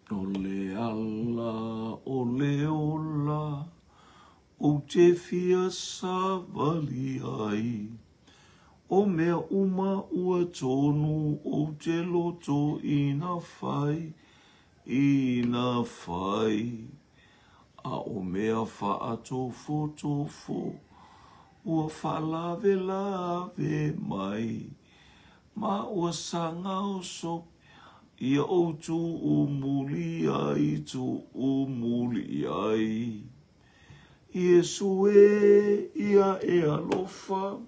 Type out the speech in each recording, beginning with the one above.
Ole ala, ole ola, o te fia savali ai. O mea uma ua tonu, o te loto ina fai, ina fai. A o mea faa tofo, ua falave lave mai. Ma ua sanga o so, ia o tu umuli ai, tu umuli ai. Iesu ia e alofa,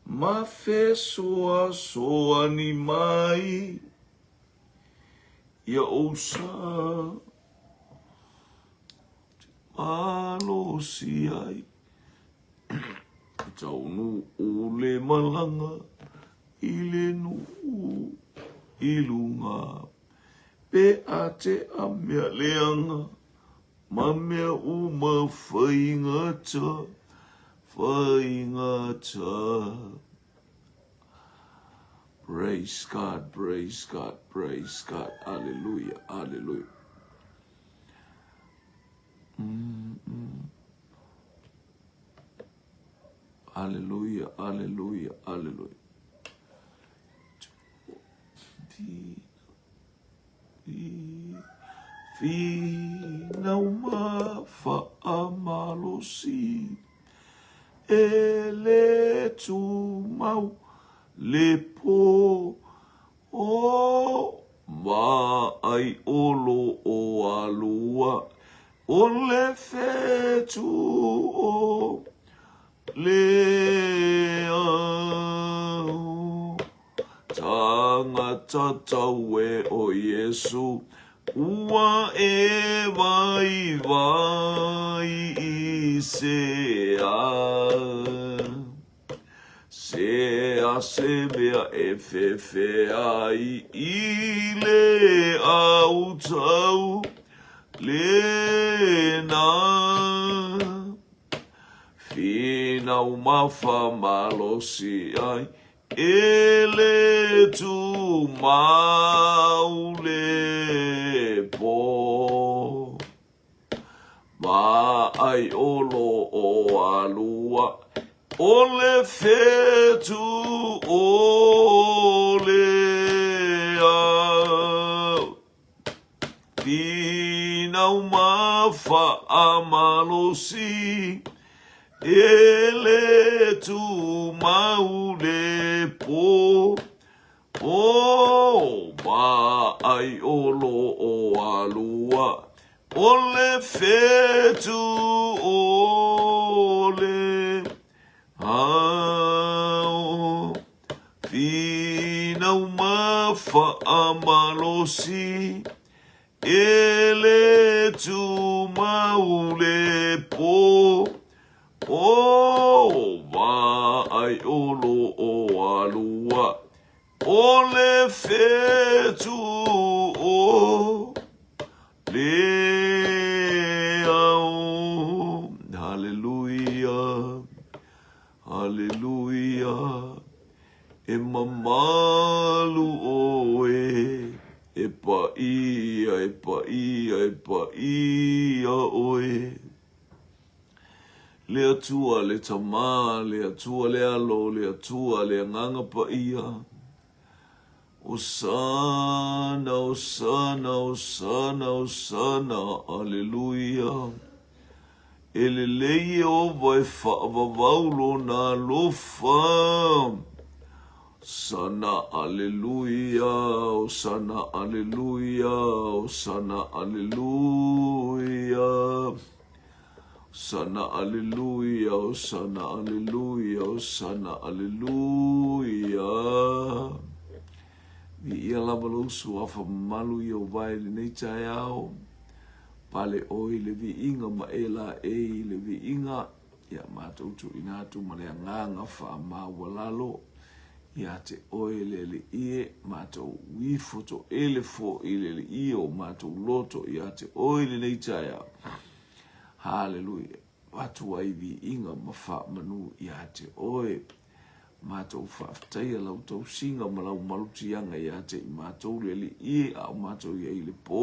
ma fe soa ni mai. Ia o sa, alo si ai. Taunu o le malanga, ile nu ilunga. Pe a te a mea leanga, ma mea uma whaingata. Praise God, praise God, praise God. Hallelujah, hallelujah. Hallelujah, hallelujah, hallelujah. Fina uma whaamalosi, ele tu mau le po o ma ai olo o alua, o le fetu o le au. Tangata taue o Yesu, ua e vai i se mea e ai i le au tau le na. Fina umafa malosi ai, ele tu maule po. Ma ai olo o alua, ole fetu ole au. Fina umafa amalosi, ele tu maule po. O ma ai olo o alua, ole fetu ole au. Fina uma amalosi, ele tu maule po. O ma ai olo o alua, ole fetu o le au. Hallelujah, hallelujah. E mamalu oe, e paia oe. Le atua le tama, le atua le alo, le atua le nganga paia. Osana, osana, osana, osana, hallelujah. Ele leie o vai vavaulo na lofa. Sana, hallelujah, osana, hallelujah, osana, hallelujah. Sana, hallelujah, osana, hallelujah, osana, hallelujah. Vi ia lava lousu afa malu i o vai le nei tai au. Pale oi le vi inga ma e la e le vi inga. Ia mātou tu inatu ma le nganga wha mawalalo. Ia te oi le le ie mātou wifoto ele fo i le ie o mātou loto. Ia te oi le nei tai au. Hallelujah. Watu ai vi inga ma wha manu ia te oi. mātou whaafatai lau tau singa malau malutianga ia te I mātou le li I au mātou ia I le pō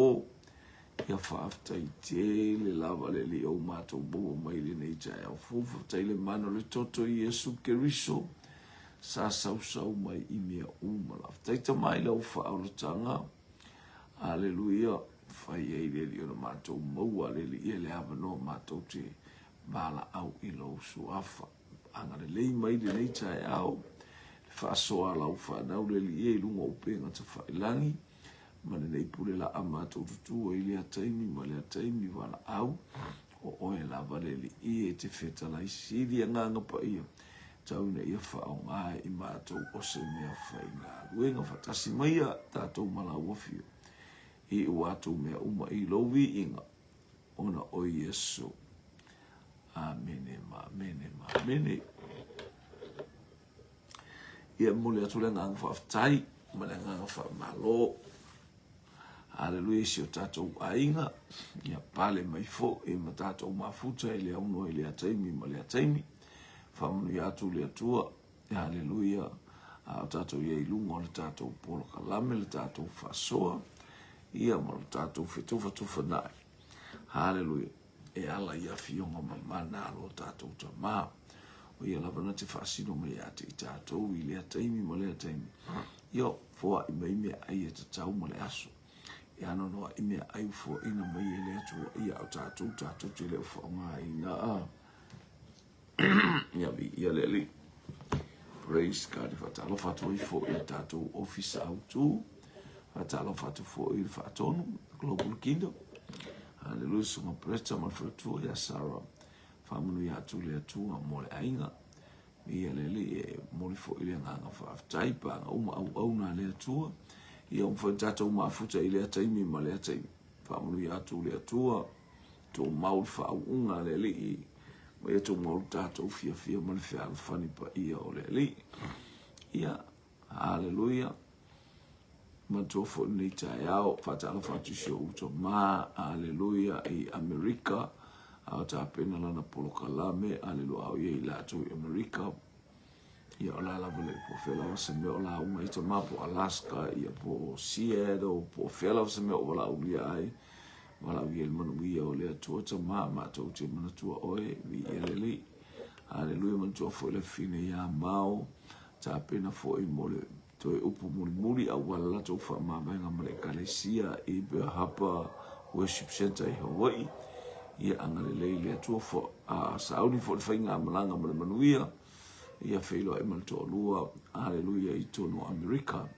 ia whaafatai te le lava le li au mātou bua mai le nei tai au fufatai le mano le toto I Yesu Keriso sa sau mai I mea umala tai ta mai lau whaaurotanga Aleluia whai ei le li ona mātou maua le li ia le avano mātou te bala au I lau suafa anga le lei mai le nei tai au whaasoa lau whanau le li ia I lunga upenga ta whailangi ma le nei pule la a mātou tutua I lea taimi ma lea taimi wala au o oe lava le li ia te whetala I siri nganga pa ia tauna ia whao ngai I mātou o se mea whainga luenga whatasi mai a tātou malau wafio I uatu mea uma I lovi inga ona o Yesu Amene ma amene ia mole atu le nganga whaftai ma le nganga whamalo Haleluia si o tātou ainga ia pale mai fo e ma tātou mafuta I le auno I lea taimi ma lea taimi whamanu I atu lea tua Haleluia o tātou ia I lunga o le tātou polo kalame le tātou whasoa ia ma le tātou whetufa nai Haleluia e ala ia fionga mamana alo tātou ta maa o ia lavana te whaasino mai ate I tātou I lea taimi ma lea taimi io fua I mai mea ai e tatau ma le aso e ano noa I mea ai fua ina mai e lea tua ia o tātou te leo whaonga ina ia vi ia leli praise God whatalo whatu I fua I tātou office autu whatalo whatu fua I whatonu Global Kingdom Hallelujah, sunga preta malfratua ya Sarah. Famunu ya tu le tua mole ainga. Ia lele e mole fo ile nganga whaftai pa uma au na le tua. Ia umfantata uma afuta ile taimi ma le taimi. Famunu ya tu le tua. To maul fa unga lele I. Ma ia to maul tata ufia male fia alfani pa ia o lele. Ia, hallelujah. Matofo nei tai au fatalo fatu show to ma haleluia I America au ta pena lana polo kalame haleluia au ye la to America ia la vole po fela se me ola uma I ma po Alaska ia po Seattle po fela se me ola ulia ai wala vi el manu ia o le to ma to te mana tua oe vi eleli haleluia matofo le fine ya mau ta pena fo I mole to upu muri au wala to fa mamainga male kalesia I Hapa Worship Center I Hawaii ia angale le to fo saudi fo fainga malanga male manuia ia feilo e mal to lua haleluia I tono America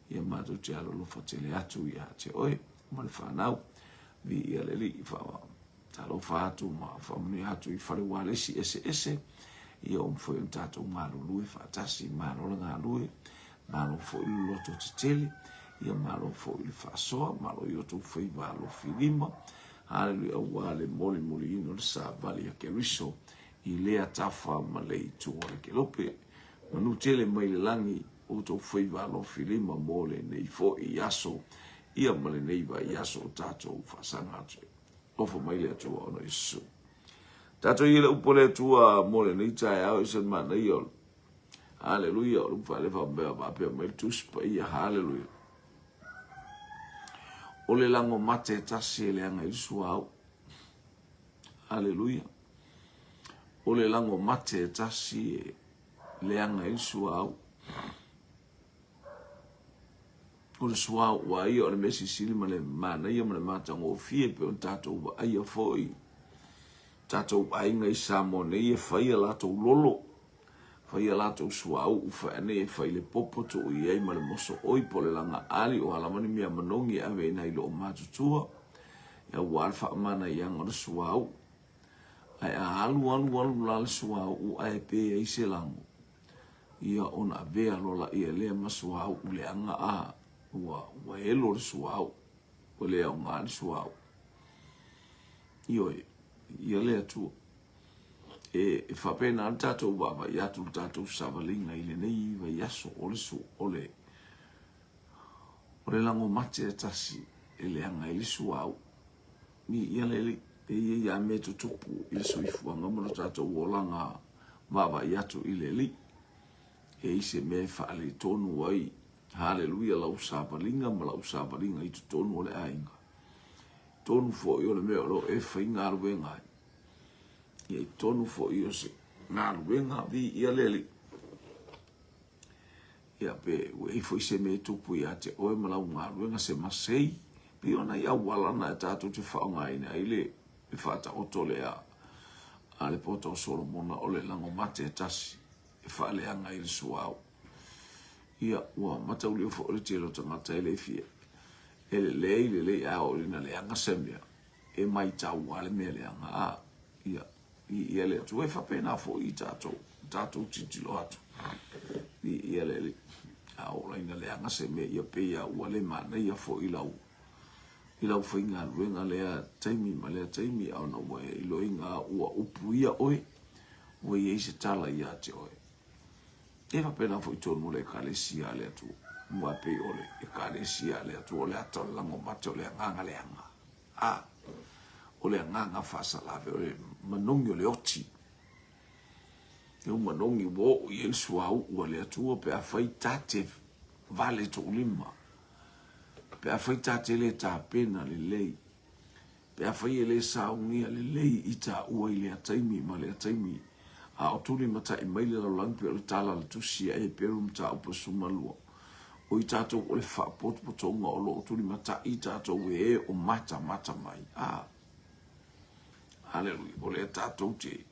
ia mato te alo lo fatele atu ia te oi mal fanau vi ia leli fa talo fatu ma fa muni atu I fare wale si ese ia foi un tato malo lui fatasi malo nga lui malo fo I loto titele ia malo fo I fasoa malo I oto foi malo filima haleluia wale moli ino sa vale ke riso I lea tafa malei tuore ke lope manu tele mai le langi oto foi malo filima mole nei fo I aso ia male nei va aso tato fasanga atu ofo mai le tu ono Yesu tato ile upole tua mole nei tai au se mana io Hallelujah, o fale fa bea ba pe mai tus pa ia hallelujah. O le lango mate tasi le anga I suau. Hallelujah. O le lango mate tasi le anga I suau. O le suau wa ia o le mesi sili ma le mana ia ma le matanga o fie pe on tatou wa ia foi. Tatou ainga I samone ia faia latou lolo. Faia lato suau ufa ane fai le popo to I ma le moso oi po le langa ali o alamani mea manongi ave ina ilo o matutua ia walfa mana yang o le suau ai alu la le suau u ai pe ai se lango ia ona avea lola ia lea ma suau u le anga a ua elo le suau o lea o ngā le suau ia lea tua e whapena al tātou wawa I atu tātou savalinga I le nei wa yaso ole su ole lango mate tasi e le anga I le suau ni ia lele e ia me tutupu I le suifuanga mana tātou o langa wawa I atu I le li e ise me whaale tonu ai, haleluia lau sapalinga, ma lau sapalinga i tu tonu o le ainga. Tonu fo i o le mea ro e whai ngā ruenga. Ia i tonu fo i o se ngā ruenga vi ia leli. Ia pe wei fo i se me tupu ia te oe ma lau ngā ruenga se masei. Pi ona ia walana e tātou te whaonga ina i le whata oto le a. A le poto o Solomona o le lango mate e tasi. E whaale anga i le suau. Ia ua matau leo fo o le telo tangata e le fia. E le lei le lei a o lina le anga semia. E mai tau wale mea le anga a. Ia le atu e whapena fo i tātou titilo atu. Ia le a o lina le anga semia ia pe ia ua le mana ia fo i lau. I lau whainga ruenga lea taimi ma lea taimi au na ua e ilo inga ua upu ia oe. Ua i eise tala ia te oe. E whapena fo i tonu le kalesia le atu. Mua pe ole e kalesia le atu ole ata o lango mate ole anganga le anga. Ole anganga whasa lawe ole manongi ole oti. E manongi wo i el suau ua le atu o pe a whai tate vale to ulima. Pe a whai tate le tā pena le lei. Pe a whai e le saungia le lei i tā ua i le ataimi ma le ataimi. A o tuli mata i maile la langpi o le tala le tusia e peru mta upa sumalua. O i tātou o le whapotopotonga o lo o tuli mata i tātou e o mata mai. Haleluia. O le tātou te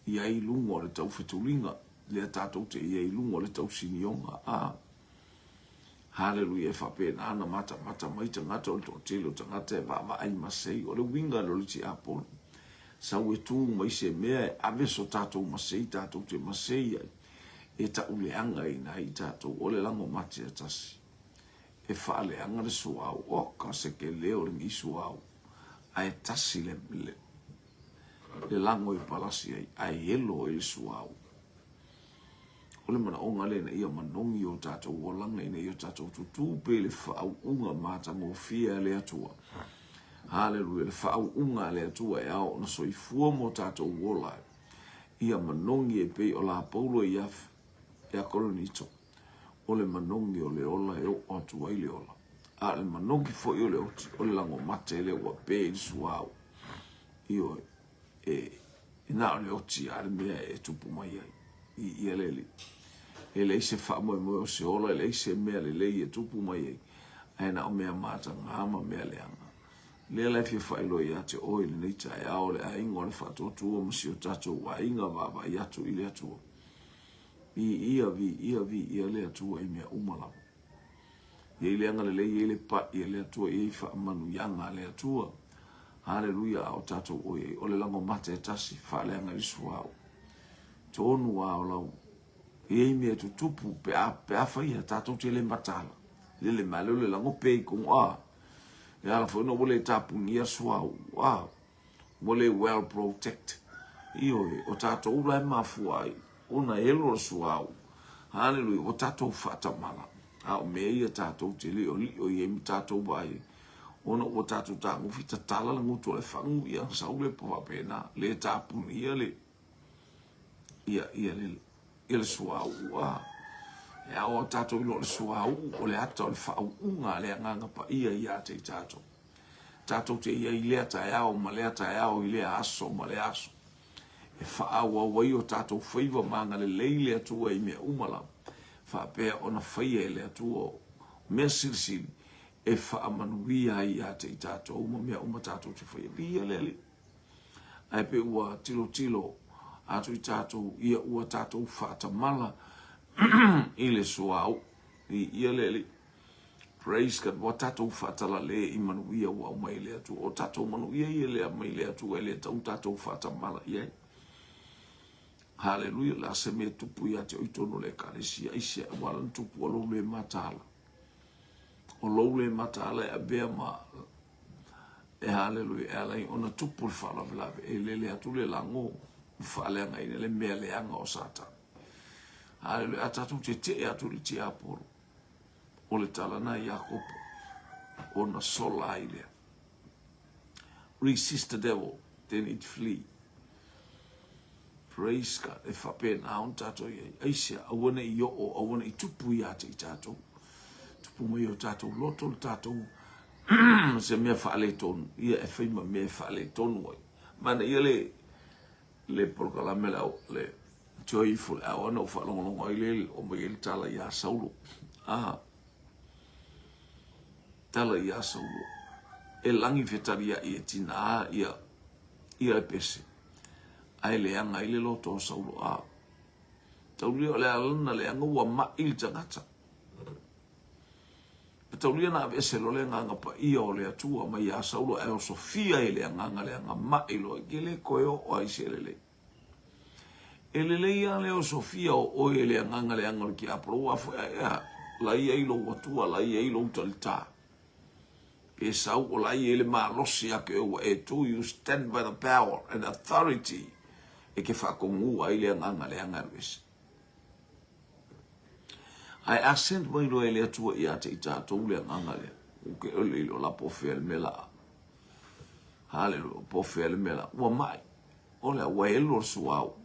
ia i lunga o le tau whetulinga. Le tātou te ia i lunga o le tau sinionga. Haleluia e whapena ana mata mai tangata o le tōtelo tangata e wā ai masei o le winga lo le ti apolo. Sau e tū mai se mea e aweso tātou masei tātou te masei ai. E ta uleanga i nai tātou o le lango mate a tasi. E whaaleanga le suau o ka se ke leo le ngi suau. Ai tasi le lango i palasi ai. Ai elo i le suau. O le mana o ngale na ia manongi o tātou o langa ina i o tātou tutu pe le whaau unga mata ngō fia le atua. Haleluia le whaau unga le atua e ao na soi fua mo tātou wolai. Ia manongi e pei o la paulo i afu. E a koronito. O le manongi o le ola e o atu ai le ola. A le manongi fo i o le oti. O le lango mate le ua pe i suau. Io e na o le oti a le mea e tupu mai ai. I leli. E le se wha moe moe o se ola. E le se mea le lei e tupu mai ai. E na o mea mata ngama mea le anga. Le la fia wha ilo i ate o i le neita e ao le a ingo le wha tōtua masi o tatou wa inga vava i atu i le atua. Ia le atua i mea umalawa. Ia le anga le lei le pa ia le atua i wha manu yanga le atua. Haleluia o tātou o le lango mate e tasi wha le anga i suau. Tōnu a o lau. Ia i mea tutupu pe a whai a tātou te le matala. Le malo le lango pei kong a. Ia la whai no wole tāpungi a suau. Wole well protect. Ioi o tātou ula e mafua ai. Ona elo suau. Haleluia. O tātou whatamala. O mea ia tātou te li o i emi tātou bai. Ona o tātou tāngu fita tala la ngutu le whangu ia sau le pawapena. Le tāpuni ia le. Ia le suau. Ia o tātou ilo le suau. O le ata o le whau unga le anganga pa ia te tātou. Tātou te ia i lea tae au ma lea tae au i lea aso ma le aso. E whaaua wai o tātou whaiva maanga le leile atua i mea umala. Whaapea o na whaia e le atua mea sirisiri. E whaamanuia i a te i tātou uma mea uma tātou te whaia. Ria lele. Ai pe ua tilo atu i tātou ia ua tātou whaatamala i le suau. Ia lele. Praise God. Wa tātou whaatala le i manuia ua umai le atua. O tātou manuia i le amai le atua e le tātou whaatamala iai. Haleluia, la se me tupu ia te oitono le kalesia, isia wala tupu o lou le matala. O lou le matala e abea ma, e haleluia, e alai ona tupu le whalavelave, e le atu le lango, whaaleanga ina le mea leanga o satan. Haleluia, atatu te atu le te aporo, o le talana i akopo, o na sola ilea. Resist the devil, then it flee. Praise God. E whapena on tātou iei. Aisia, awana i o, awana i tupu i ate i tātou. Tupu mai o tātou loto le tātou. Se mea whaale tonu. Ia e whaima mea whaale tonu ai. Mana ia le polkalame lau, le joyful au ana o whalongolongo ai le o mai ele tala i a Saulo. Tala i a Saulo. E langi whetaria i e tina ia e pese. Ai le anga i le loto o Saulo Tauli o le alana le anga ua ma il tangata. Tauli na vese lo le nganga pa ia o le atua mai a Saulo e o Sofia i le anga ma ilo i le koeo o aise le. E le ia le o Sofia o e le anga ki apro fo la ia ilo watua la ia ilo talta. E sau o la ia le malosi a ke o e tu you stand by the power and authority e ke whakongu ai le anga wes. Ai accent mai lo e le atua i ate i tātou le anga le. Uke o le ilo la pofel mela. Hallelujah, pofel mela. Ua mai, o le wa elo suau.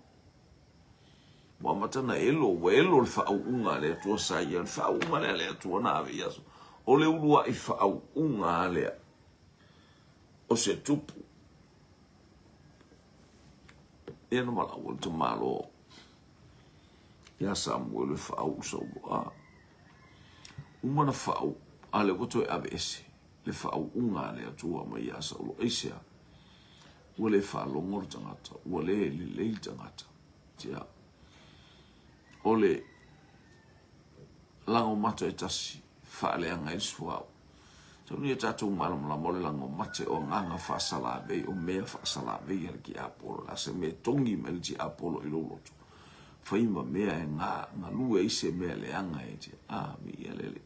Wa matana elo, wa elo le whau unga le atua saia, le whau unga le atua na ave yaso. O le urua i whau unga le o se tupu. E no mala o te malo ia Samuel le whau usau umana whau a le wato e ave ese. Le whau unga le atua mai ia Saulo eisea. Ua le whalongo le tangata, ua le tangata. Tia. O le lango mata e tasi, whaaleanga i suau. Tau ni e tātou malamala mo le lango mate o nganga whaasalawei, o mea whaasalawei ala ki Apolo, la se mea tongi me le ti Apolo i lolotu. Whaima mea e ngā lua i se mea le anga e te, mi ia lele.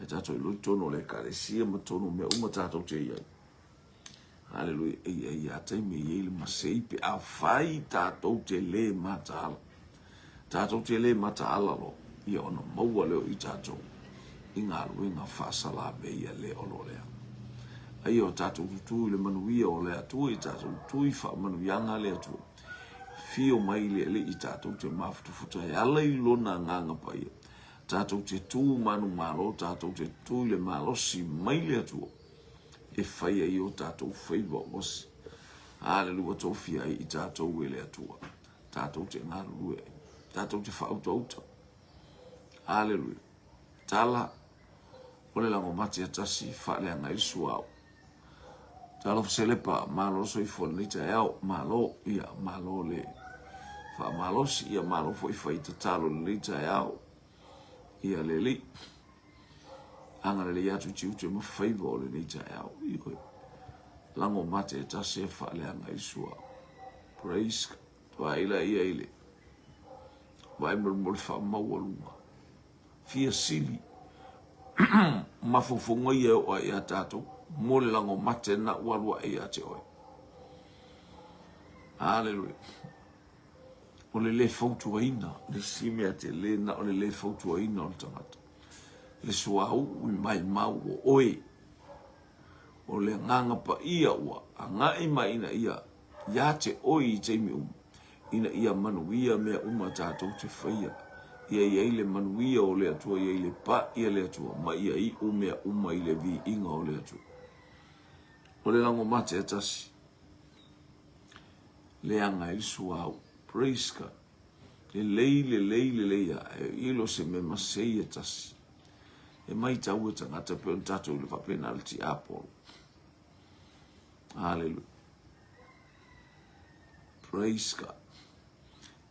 E tātou i loi tono le karesia ma tono mea uma tātou te iai. Hallelujah, ia taimi i le masei pe a whai tātou te le mata ala. Tātou te le mata ala lo, ia ona maua leo i tātou. I ngā ruenga whaasala veia le olo lea. Ai o tātou tutu le manuia o lea tua i tātou tui wha manuianga lea tua. Fio mai le i tātou te mafutufuta e ala i lona nganga pa ia. Tātou te tū manu malo, tātou te tū le malosi mai lea tua. E whaia i o tātou whaiva osi. Hallelujah tofia i tātou e lea tua. Tātou te ngā rue. Tātou te whautauta. Hallelujah. Tala. Ole lango mati atasi whaaleanga i suau. Tala fselepa malo soi fonita eo malo ia malo le. Wha malosi ia malo foi whaita talo le lita eo. Ia le li. Angara le atu tiu te mawhaiva o le lita eo. Ioi. Lango mati atasi e whaaleanga i suau. Praise God. Wa ila ia ile. Wa mul wha mawalunga. Fia sili. Mafufunga ia o ia tātou. Mole lango mate na walua ia te oi. Hallelujah. O le fautua ina. Le simea te le na o le fautua ina o le tangata. Le suau ui mai mau o oi. O le nganga pa ia ua. A ngai mai ina ia. Ia te oi i teimi Ina ia manuia mea tātou te whaia. Ia le manuia o le atua, ia le pa ia le atua, ma ia i mea i le vi inga o le atua. O le lango mate atasi. Le anga i suau. Praise God. Le leia. E ilo se me masei atasi. E mai tau e tangata pe on tātou le whapena al ti Apolo. Hallelujah. Praise God.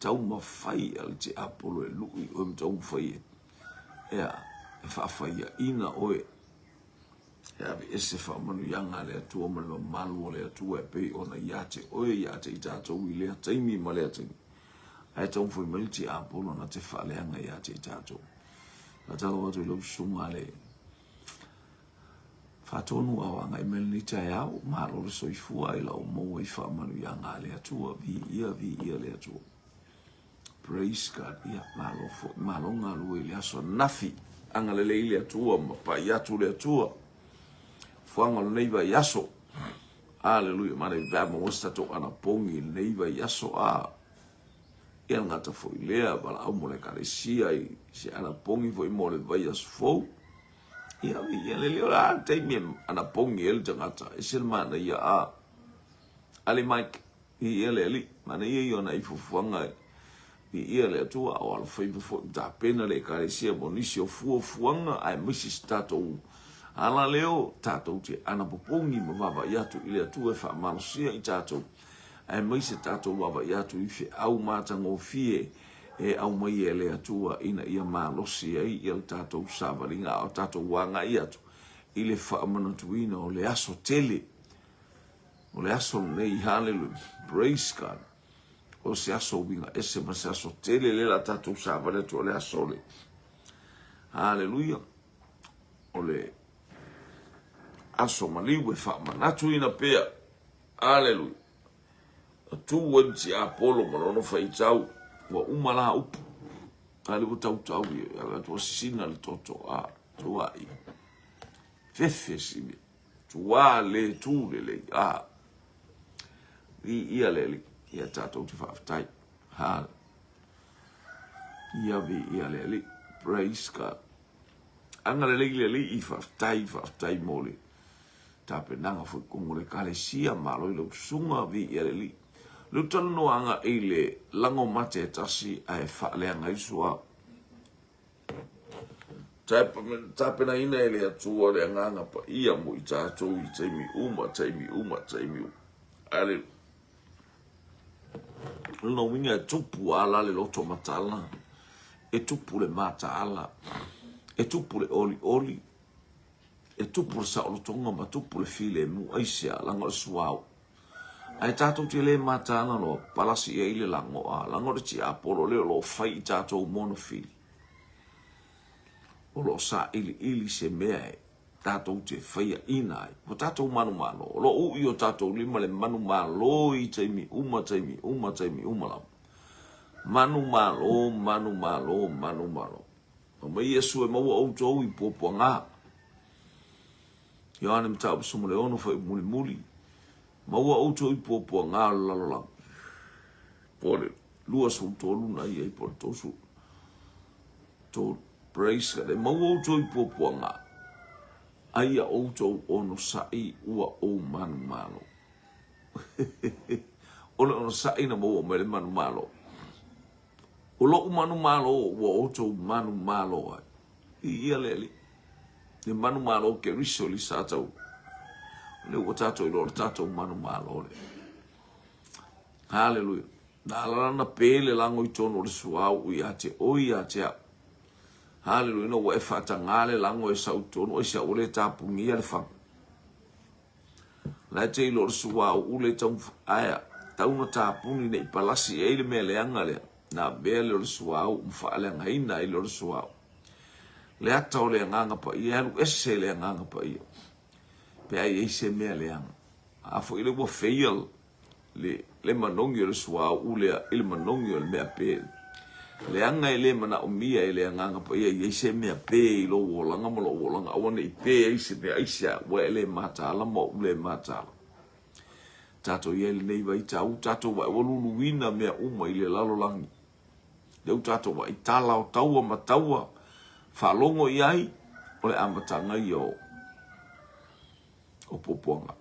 Tau mawhai al te Apolo e lui o tau mawhai e whawhaia ina oe e awe ese whamanu yanga le atua manu malu o le atua e pei ona iate oe iate i tātou i lea taimi ma lea taimi ai tau mwhai mali te Apolo na te whaleanga iate i tātou na talo watu i lau sunga le whatonu awanga i mele ni tai au maro le soifua i lau moa i whamanu yanga le atua vi ia le atua. Praise God, ia malo ngā lua i le aso nafi, anga le le atua, ma pa i atu le atua, fuanga le neiva i aso, hallelujah, mana i vama wasta to ana pongi le neiva i aso ia ngata foi lea wala au mo le kalesia i se ana pongi foi mo le vai as fou ia le leo la te mi ana pongi el ngata e se mana ia a ali Mike ia le ali mana ia yo na i fuanga ia le tua o al foi foi da pena le kalesia bonisi o fuanga ai misi stato ala leo tato te ana pongi mo vava ia tu ile tu e fa malusia i tato ai mai se tato wawa ia tu i fe au matango fie e au mai ele atua ina ia malosi ai ia tato savaringa o tato wanga ia tu i le whaamanatuina o le aso tele o le aso nei hallelujah praise God o se aso winga ese ma se aso tele le la tato savaringa tu o le aso le hallelujah o le aso maliwe whaamanatuina pea hallelujah tu wensi Apollo malono faitau wa umala upu ali utau tau ia tu sina le toto a tu ai fefe sibi tu le tu le a ia le ia tato tu faftai ha ia le praise God anga le i faftai mole tape nanga fu kumule kalesia malo le sunga vi ia le Lutal no anga ele lango mate tasi ai fa le anga isua. Tape na ina ele atua le anga pa ia mo i tato i taimi uma. Ale. No winga tupu ala le loto matala. E tupu le mata ala. E tupu le oli. E tupu le sa olotonga ma tupu le file mu aisia lango suau. Ai tatou te le matana no palasi e ile lango a lango de ti Apollo le lo fai tatou monofili o lo sa ili se mea tatou te fai ina ai po tatou manu lo u io tatou lima le manu malo i taimi uma la manu malo o mai Yesu e maua o tou i poponga Yohane mtau sumu le ono fai muli maua auto i popo ngā lalolang. Pore, lua su tolu na ia i pore tosu. Tolu, praise God. Maua auto i popo ngā. Aia auto ono sai ua o manu malo. Ono sai na maua mele manu malo. O lo manu malo ua auto manu malo ai. Ia leli. Ni manu malo ke riso li satau. Le o tato i lor tato manu malo le. Hallelujah. Na lana pele lango i tono le suau i ate oi ate a. Hallelujah. No wa e fata ngale lango e sau tono e sa ule tapu ngia le fang. La te i lor suau ule tau aya. Tau na tapu ni ne palasi e le mele anga le. Na bele lor suau mfa le ngaina i lor suau. Le ata o le nganga pa i alu ese le nganga pa i. Pe ai se mea leang a fo ile wo fail le manongi le swa ule ile manongi le mea pe leanga ile mana o mia ile nganga pa ia se mea pe lo wolanga mo lo wolanga awone i pe ai se mea isa wa ile mata ala mo ule mata tato ia le nei vai tau tato wa wolulu wina mea uma ile lalo langi deu tato wa itala o taua mataua fa longo iai ole amatanga yo o poponga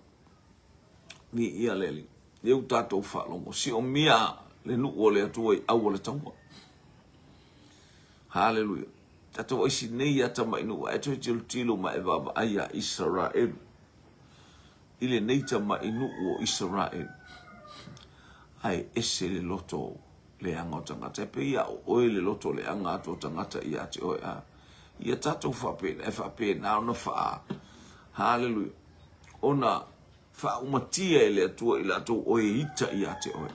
ni ia leli eu tatou whalongo si o mia le nu o le atua i au le taua hallelujah tatou isi nei ata mai nu e toi tilo ma e baba aia Israel ile nei tama inu o Israel ai ese le loto le anga o tangata pe ia o le loto le anga o tangata ia te o ia tatou whape na ona wha hallelujah ona fa umatia ele atua ila to o ita ia te o.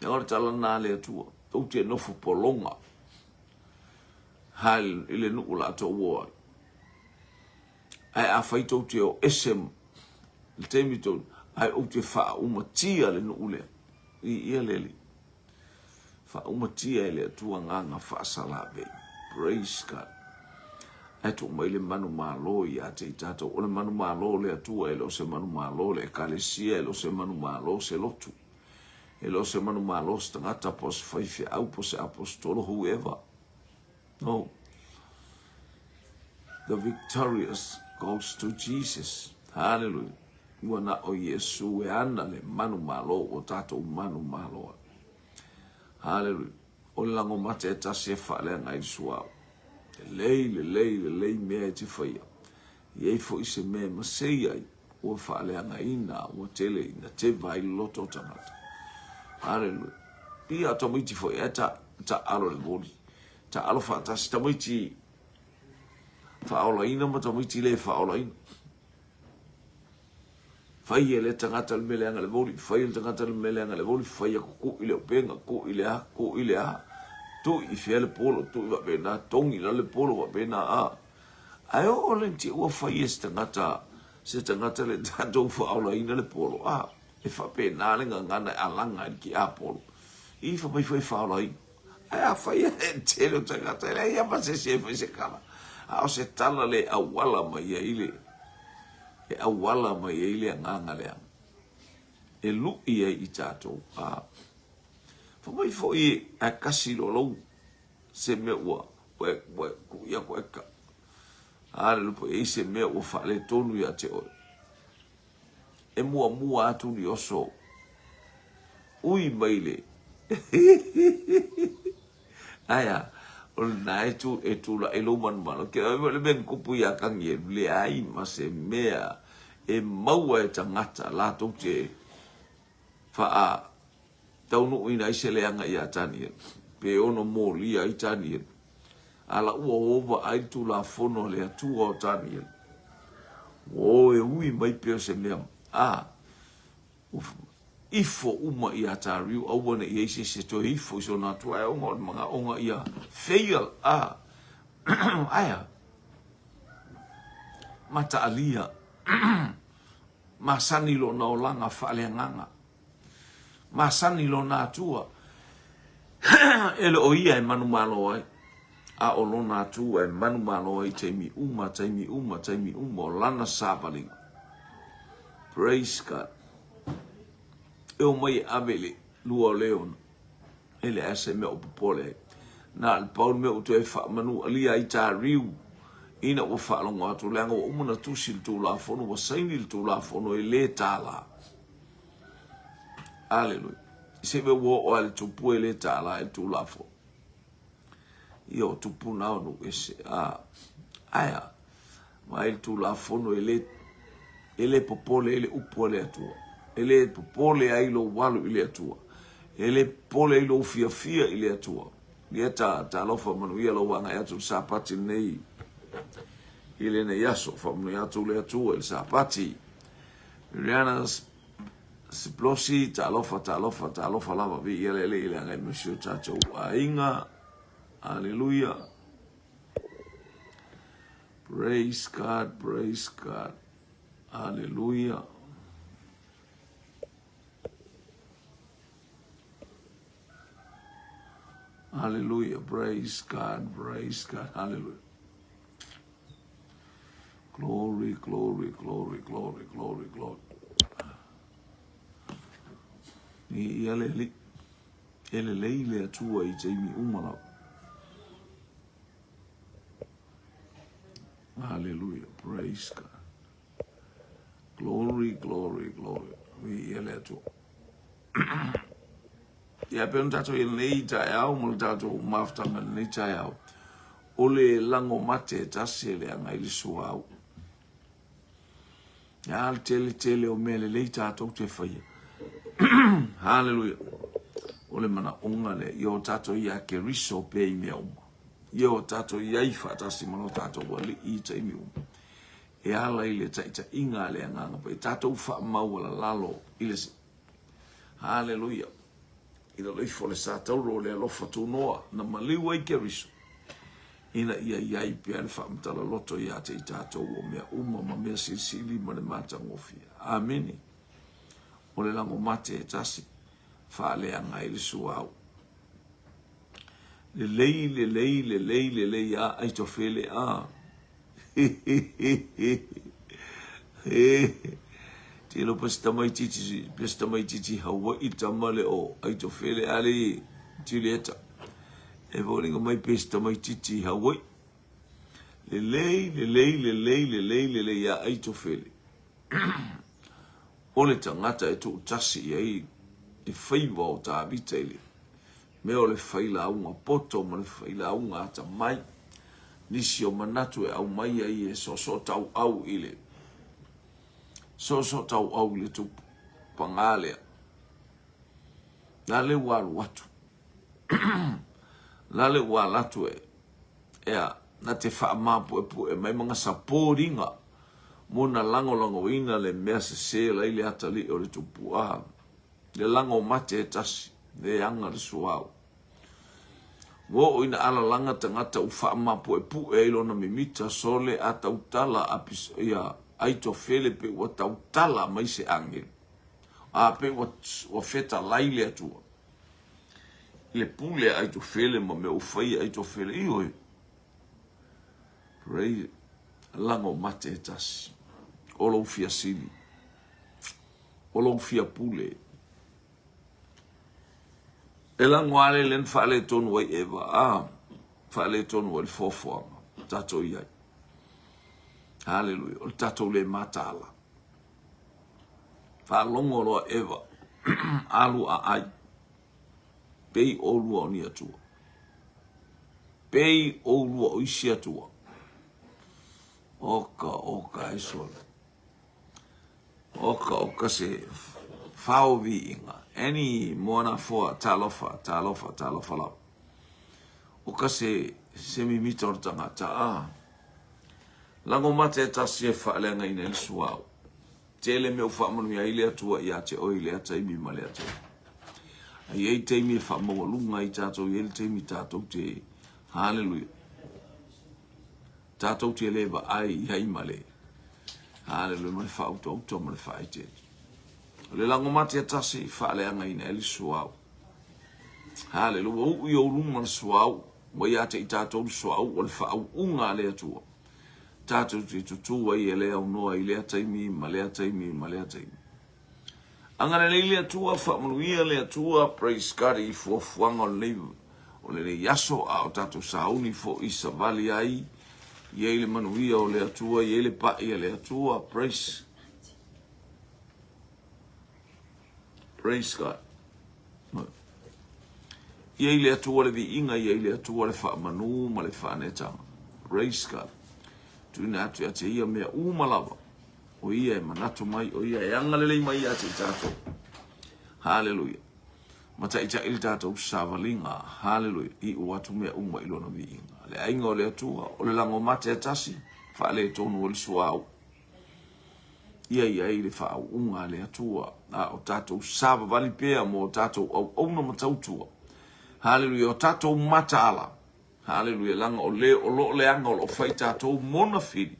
Ya ora tala na le atua. Tau te nofu polonga. Hal ile nu ula to wo. Ai a fai tau te o esem. Le temi to ai o te fa umatia le nu ule. Ia leli. Fa umatia ele atua nganga fa salabe. Praise God. Ai tu mai le manu malo ia te tato o le manu malo le atua e lo se manu malo le kalesia e lo se manu malo se lotu e lo se manu malo se tangata po se whaiwhi au po se apostolo, whoever. No. The victorious goes to Jesus. Hallelujah. Ua na o Yesu e ana le manu malo o tatou manu malo. Hallelujah. O lango mate e tasi e whaalea ngai suau. Le lei mea e te whaia. Iei fo i se mea masei ai. Ua whaalea ngai ina, ua tele ina, te vai loto tangata. Hallelujah. Pia tomiti fo e ta alo le goli. Ta alo whaatasi tomiti whaola ina ma tomiti le whaola ina. Whai e le tangata le meleanga le goli. Whai le tangata le meleanga le goli. Whai a ku i le openga, ku i le ha, ku i le ha. Tu i fia le polo, tu i wapena, tongi la le polo wapena a. Ai o le ti ua whai e se tangata le tatou whaola ina le polo a. E whapena le ngana alanga i ki a polo. I whapai whai whaola ina. Ai a whai e tele o tangata, e ia pa se whai se kala. A o se tala le awala mai e ile. E awala mai e ile a nganga lea. E lu i e i tatou a. Whamai fo i a kasi lolo se mea ua ku ia ko eka. Are lupo e se mea ua whaale tonu ia te oi. E mua atu ni oso. Ui maile. Aya, o na e tu la e lo manu. Ke le ben kupu ia kangi e le ai ma se mea e maua e tangata la tau te wha tau no ina i se leanga i a tanien. Pe ono mōli a i tanien. Ala ua ova ai tu la fono le atua o tanien. O e ui mai peo se mea. Ifo uma i a tariu. Awane i eise se to ifo i so nā tua e onga o mga onga i a fail. Aya. Mata alia. Masani lo na olanga whaaleanganga. Masani lo nā tua. Ele o ia e manu malo ai. A o lo nā tua e manu malo ai taimi uma. O lana sāpalinga. Praise God. E o mai avele lua leona. Ele ase me o popole. Nā al paul me o tu e wha manu alia i tā riu. Ina o wha longo atu leanga o umana tusil tu la fono. Wa sainil tu la fono e le tāla. Hallelujah. Se me wo o ale tupu ele tala e tu lafo. Io tupu na no ese aya. Ma ele tu lafo no ele popole ele upole atua. Ele popole ai lo walu ile atua. Ele pole ilo fia ile atua. Ia ta lofa manu ia lo wanga atu sapati nei. Ile ne yaso fa manu atu le atua il sapati. Rihanna's Siplosi ta alofa lava vi ele ngai monsieur chacho ainga. Hallelujah. Praise God. Hallelujah. Hallelujah. Praise God. Hallelujah. Glory. I ele leile atua i taimi umala. Hallelujah. Praise God. Glory. I ele atua. Ia pēn tato i nei tai au, mula tato maftanga nei tai au. Ole lango mate tasi ele anga ili suau. Ia al tele o mele lei tato te whaia. Hallelujah. Ole mana onga le yo tato ia ke riso pe i mea uma. Yo tato ia i whatasi mano tato wale i taimi uma. E ala ile taita inga le anganga pa i tato ufa maua la lalo ile si. Hallelujah. Ina leifo le sa tauro le alofa tu noa na maliwa i ke riso. Ina ia i pia le whaamtala loto ia te i tato o mea uma ma mea silisili ma le mata ngofia. Ameni. O le lango mate e tasi whaaleanga i le suau. Le lei a ai tofele a. Tilo pesta mai titi Hawaii tamale o ai to fele ali Julieta. E volinga mai pesta mai titi Hawaii. Le lei ya ai to fele. O le tangata e tu tasi ai e whaiva o ta avitele. Me o le whaila aunga poto ma le whaila aunga ata mai. Nisi o manatu e au mai ai e so tau au ile. So tau au ile tu pangalea. Lale walu watu. Lale walatu e. Ea, na te whaamapu e mai mga saporinga. Mona lango ina le mea se la ile atali o le tupu aha. Le lango mate e tasi. Le anga le suau. Wo ina ala langa tangata u whaamapu e ilo na mimita sole ata utala apis ia aito fele pe wata utala mai se angel. A pe wa feta laile atua. Le pule aito fele ma me ufai aito fele ioi. Pray lango mate e tasi. Olo fia sili. Olo fia pule. E lango ale len whaale tonu ai ewa. Whaale tonu ai fofuanga. Tato iai. Hallelujah. O tato le matala. Whaalongo roa ewa. Alu a ai. Pei olua o ni atua. Pei olua o isi atua. Oka e sole. Oka se whaovi inga. Any moana foa talofa lau. Oka se mimita o tangata. Lango mate ta se whaalenga ina il suau. Tele me whaamanu ia ile atua ia te oi le ataimi ma le atua. Ai ei teimi e whaamawalunga i tātou i ele teimi tātou te hallelujah. Tātou te lewa ai i male. Hallelujah, ma le whaauto ma le whaite. Le lango mate a tasi whaaleanga ina ele suau. Hallelujah, ui o runga le suau. Wa ia te i tātou suau o le whaau unga le atua. Tātou te tutua i ele au noa i lea taimi, ma lea taimi. Angana le lea tua, whaamanuia lea tua, praise God i fuafuanga o leivu. O le yaso a o tātou sauni fo i savali ai, i eile manuia o lea tua, i eile pa i lea tua, praise God. I eile atua le vi inga, i eile atua le whaamanu, ma le whaanetanga. Praise God. Tuina atu ya te ia mea umalawa. O ia e manatu mai, o ia e angalelei mai ate i tātou. Hallelujah. Mata i ta ili tātou savalinga. Hallelujah. I uatu mea uma ilona vi inga. Le ainga o le atua, o le lango mate atasi, wha le tonu o le suau. Ia i le wha au unga le atua. O tātou sava vali pea mo tātou au auna matautua. Hallelujah. O tātou mataala. Hallelujah, langa o lo le anga o lo fai tātou mona fili.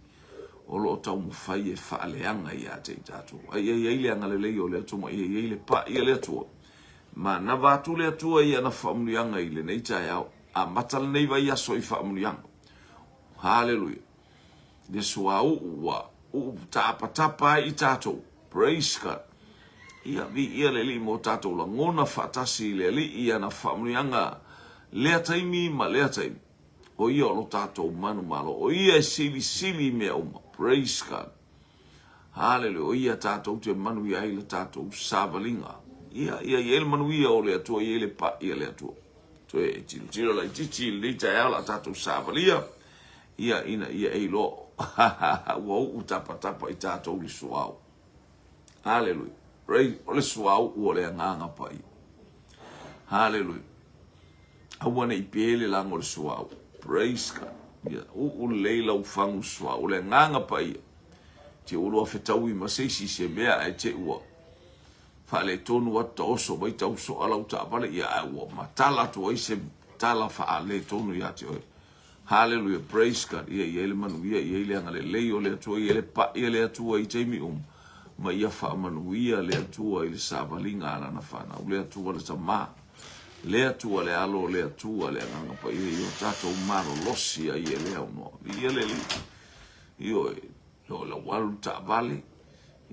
O lo tau mo fai e whaaleanga i a te tātou. Ai le anga le lei o le atuma, ai le pa i le atua. Ma na vātu le atua i ana whamunianga i le nei tai au. A matala nei vai aso i whamunianga. Hallelujah. Le sua ua tapa i tātou. Praise God. Ia le li mo tātou la ngona whatasi le li i ana whamunianga. Lea taimi ma lea taimi. O ia o lo tātou manu malo. O ia e sili mea uma. Praise God. Hallelujah. O ia tātou te manu ia ile tātou savalinga. Ia ele manu ia o lea tua. Ia ele pa ia lea tua. To e tilo la titi lita ia la tātou savalia. Ia e lo. Wau utapa i tātou li suau. Hallelujah. Praise. O le suau o lea nganga pa i. Hallelujah. Awana i pele lango le suau. Praise God. Ia, leila ufangu suau. Le nganga pa ia. Te ulu a whetau i maseisi se mea e te ua. Whale tonu ata oso mai tau so ala uta apale. Ia a ua matala tu ai se tala whaale tonu ia te oi. Hallelujah. Praise God. Ia ele manu ia ele anga le leo le atua. Ia le pa ia le atua i teimi Ma ia wha manu ia le atua i le savalinga ana na whana. Le atua le tamaa. Lea tua le alo, lea tua le nganga pa i o tātou maro losi a i e lea uno. I ele li. I o le walu ta vale.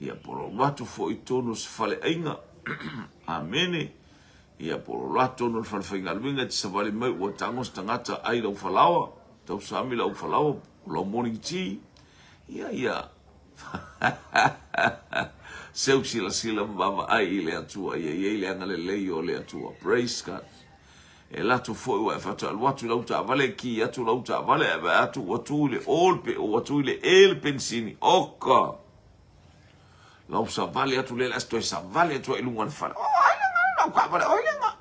ia polo watu fo i tonu se fale ainga. Amene. Ia polo lato no fale whainga luinga te sa wale mai ua tangos tangata ai lau falawa. Tau sami lau falawa. Lau morning tea. Ia. Seu sila mama ai i le atua. Ia le angale leio le atua. Praise God. E lato foi wa fatu al watu lauta vale ki atu lauta vale atu watu le olpe o watu le el pensini oka lau sa vale atu le asto sa vale atu e lungan fa oh ai ka vale oi lenga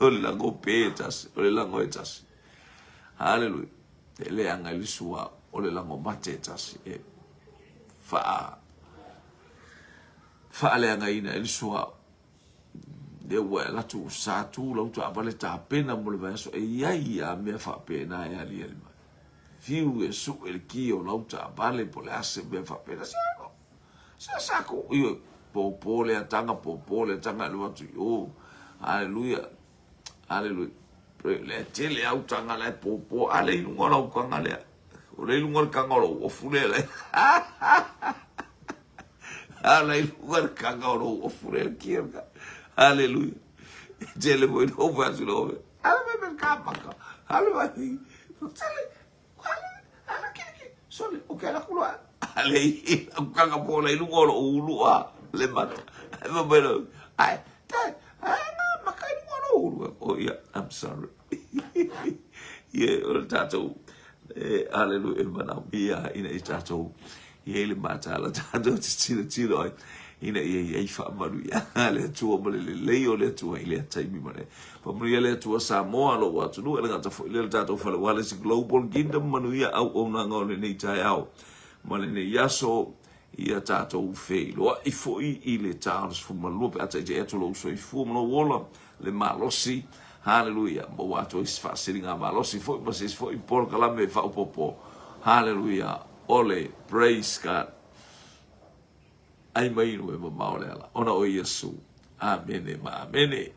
hola go petas ole lango etas hallelujah le anga le sua ole lango matetas e fa le anga ina le sua de wa la tu sa tu lo tu avale ta pena mo le vaso e ia me fa pena e ali ele fiu e su el kio lo tu avale po le ase me fa pena sa ko io po le tanga lo tu yo haleluya le tele au tanga le po ale lungo lo kanga le o le lungo kanga lo o fulele ale lungo kanga lo o fulele kirga. Hallelujah. Jele boy no vasu lo. Ala me kapaka. Ala vai. Ala kiki. Sole o que ela kulua. Ale o kanga bola i lungo lo ulua le mata. Eva bueno. Ai, tai. Ai, makai lungo lo ulua. Oh yeah, I'm sorry. Yeah, o tato. Hallelujah, mana bia ina tato. Ele mata ala tato tiro. Ina ia fa malu ya le tua mole le o le tua ile taimi mole pa mole le tua Samoa lo watu no le ngata fo le tato fa wale si global kingdom manu ia au o na ngole nei tai au mole ne yaso ia tato fe lo I fo I le taos fo malu pe ata je eto lo so I fo mo wola le malosi hallelujah mo watu is fa siringa malosi fo mas is fo por kala me fa popo hallelujah ole praise God. Ai mai no e ma ole ala ona o Yesu amene ma amene